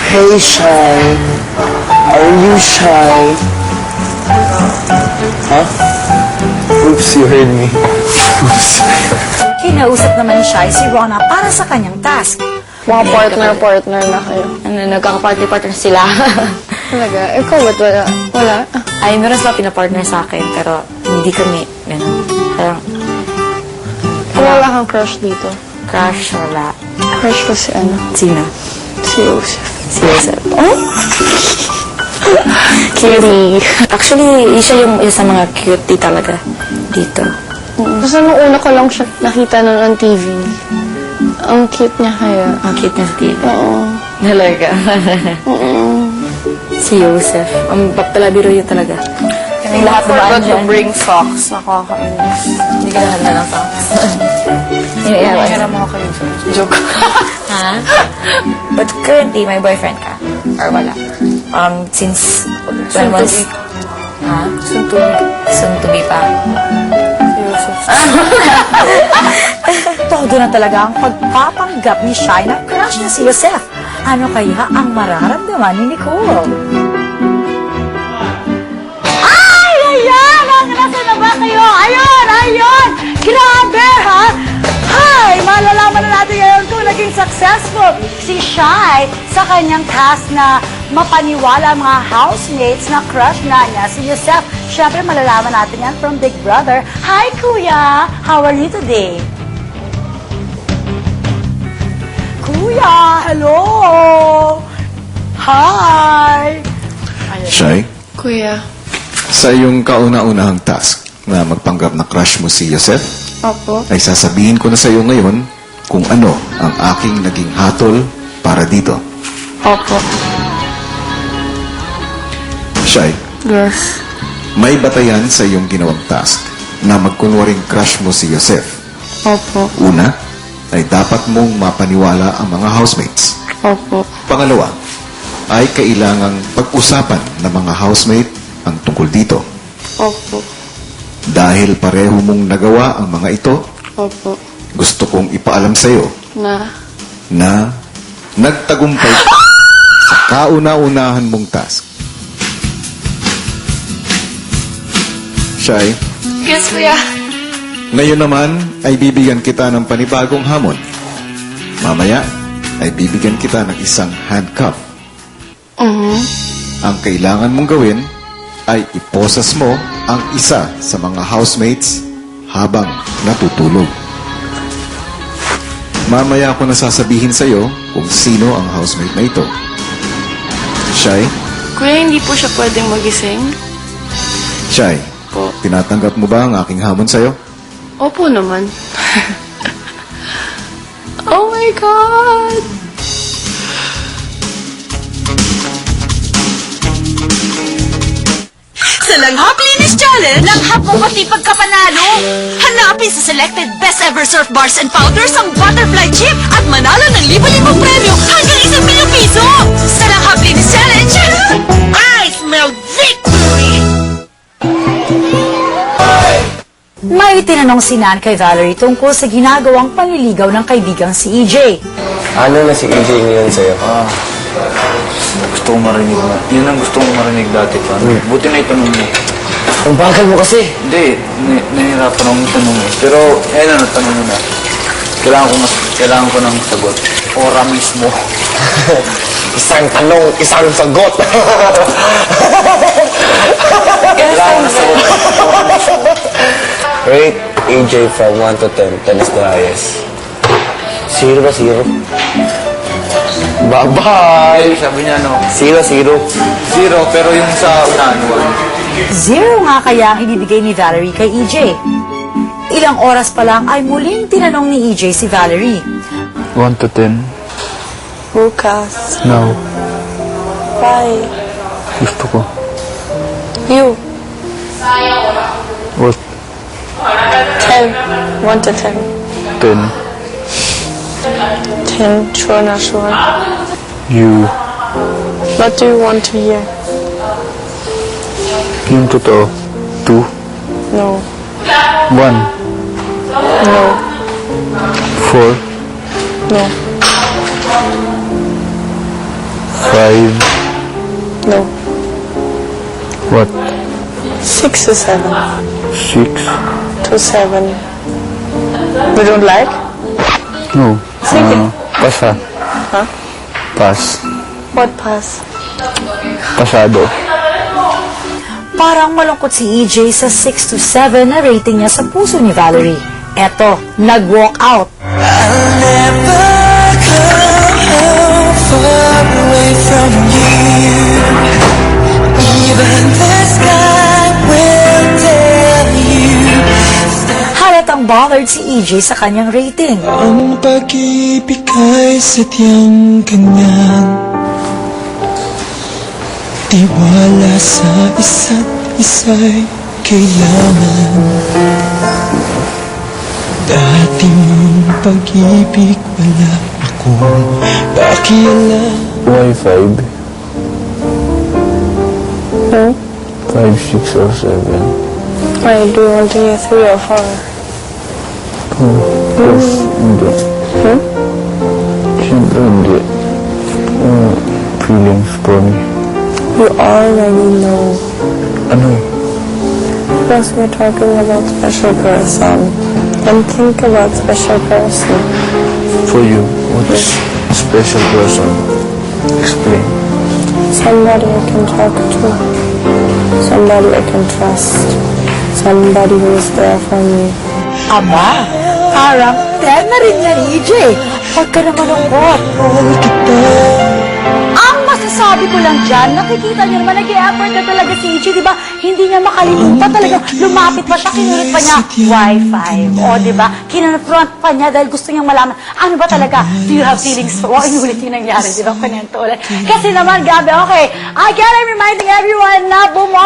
Hey, Shy. Are you shy? Huh? Oops, you heard me. Oops. Kinausap naman ni Shai si Rona para sa kanyang task. Mga partner na kayo. Nagkaka-party-partner sila. Talaga? Ikaw ba't wala? Wala? Ay, meron sila pinapartner sa akin, pero hindi kami, ganun. Parang, Wala kang crush dito. crush, wala. Crush ko si ano? Sino? Si Joseph. Si Joseph. Oh? Cutie. Actually, siya yung isa sa mga cutie talaga dito. Basta nung una ko lang siya nakita nun on TV. Ang cute niya kaya. Ang cute niya sa TV. Oo. Talaga. Si Joseph. Ang papalabiro yun talaga. Kaming lahat dumaan dyan. bring socks. Nakakainis. Hindi ka nahanda ng socks. Hiram ako kayo. Joke. Ha? But currently, may boyfriend ka? Or wala? Since when was... Ha? Soon to be. Soon to be pa. Si Joseph. Todo na talaga ang pagpapanggap ni Shai na crush niya si Joseph. Ano kaya ang mararamdaman ni Nicole? Ay! Ayan! Nasa na ba kayo? Ayun! Ayun! Grabe, ha? Hi! Malalaman na natin ngayon kung naging successful si Shai sa kanyang task na mapaniwala ang mga housemates na crush na niya si Joseph. Siyempre, malalaman natin yan from Big Brother. Hi, Kuya! How are you today? Kuya! Hello! Hi! Shy, Kuya. sa iyong kauna-unahang task na magpanggap na crush mo si Joseph, Opo. ay sasabihin ko na sa iyo ngayon kung ano ang aking naging hatol para dito. Opo. Shy, Yes. may batayan sa iyong ginawang task na magkunwaring crush mo si Joseph. Opo. Una, ay dapat mong mapaniwala ang mga housemates. Opo. Pangalawa, ay kailangang pag-usapan ng mga housemate ang tungkol dito. Opo. Dahil pareho mong nagawa ang mga ito, Opo. gusto kong ipaalam sa iyo na nagtagumpay ka sa kauna-unahan mong task. Shy, Yes, Kuya. ngayon naman ay bibigyan kita ng panibagong hamon. Mamaya ay bibigyan kita ng isang handcuff. Ang kailangan mong gawin ay iposas mo ang isa sa mga housemates habang natutulog. Mamaya ako nasasabihin sa iyo kung sino ang housemate na ito. Shy, Kuya, hindi po siya pwedeng magising? Shy, Po. tinatanggap mo ba ang aking hamon sa iyo? Opo naman. Oh my God! Sa Langhap Linis Challenge, langhap mo pati pagkapanalo. Hanapin sa selected best ever surf bars and powders ang butterfly chip at manalo ng libo-libong premyo hanggang 1,000,000 piso. Sa Langhap Linis Challenge, I smell victory! May tinanong si Nan kay Valerie tungkol sa ginagawang panliligaw ng kaibigang si EJ. Ano na si EJ ngayon sa'yo? Gusto kong marinig na. Yun ang gusto kong marinig dati pa. Buti na itanong mo. Ang bagal mo kasi. Hindi, nahihirapan akong itanong eh. Pero, ayun na, natanong mo na. Kailangan ko ng sagot. Ora mismo. Isang tanong, isang sagot. Kailangan ko ng sagot. Ora mismo. Rate EJ from 1 to 10. 10 is the highest. 0 ba 0? Bye-bye! Sabi niya, no? 0, 0. 0, pero yung sa unahan, 0 nga kaya ang ibibigay ni Valerie kay EJ. Ilang oras pa lang ay muling tinanong ni EJ si Valerie. 1 to 10. Lucas. No. Why? Gusto ko. You. What? 10. 1 to 10. 10. 10. Sure, not sure. You. What do you want to hear? Yung totoo. 2. No. 1. No. 4. No. 5. No. What? 6 to 7. 6? To 7. You don't like? No. Sige. Pasa. Huh? Pass. What pass? Pasado. Parang malungkot si EJ sa 6 to 7 na rating niya sa puso ni Valerie. Eto, nag-walk out. Halatang bothered si EJ sa kanyang rating. Ang pag-ibig ay sadyang ganyan. Tiwala sa isa't isa'y kailangan. Dati mong pag-ibig wala akong pakialam. Why 5? 5, 6, or 7? Why, do you want to hear 3 or 4? Hindi. Siyempre hindi. Feelings for me. You already know. Ano? Plus, we're talking about special person. And think about special person. For you, what's special person? Explain. Somebody I can talk to. Somebody I can trust. Somebody who is there for me. Aba, parang 10 na rin niya ni EJ. Huwag ka naman malungkot. Ang masasabi ko lang dyan, nakikita niyo naman, nag-i-effort na talaga si EJ, di ba? Hindi niya makalimutan talaga. Lumapit pa siya, kinulit pa niya, Wi-Fi. O, di ba? Kinonfront pa niya dahil gusto niyang malaman, ano ba talaga? Do you have feelings for? O, inulit yung nangyari, di ba? Kanento ulit. Kasi naman, gabi, okay. Again, I'm reminding everyone na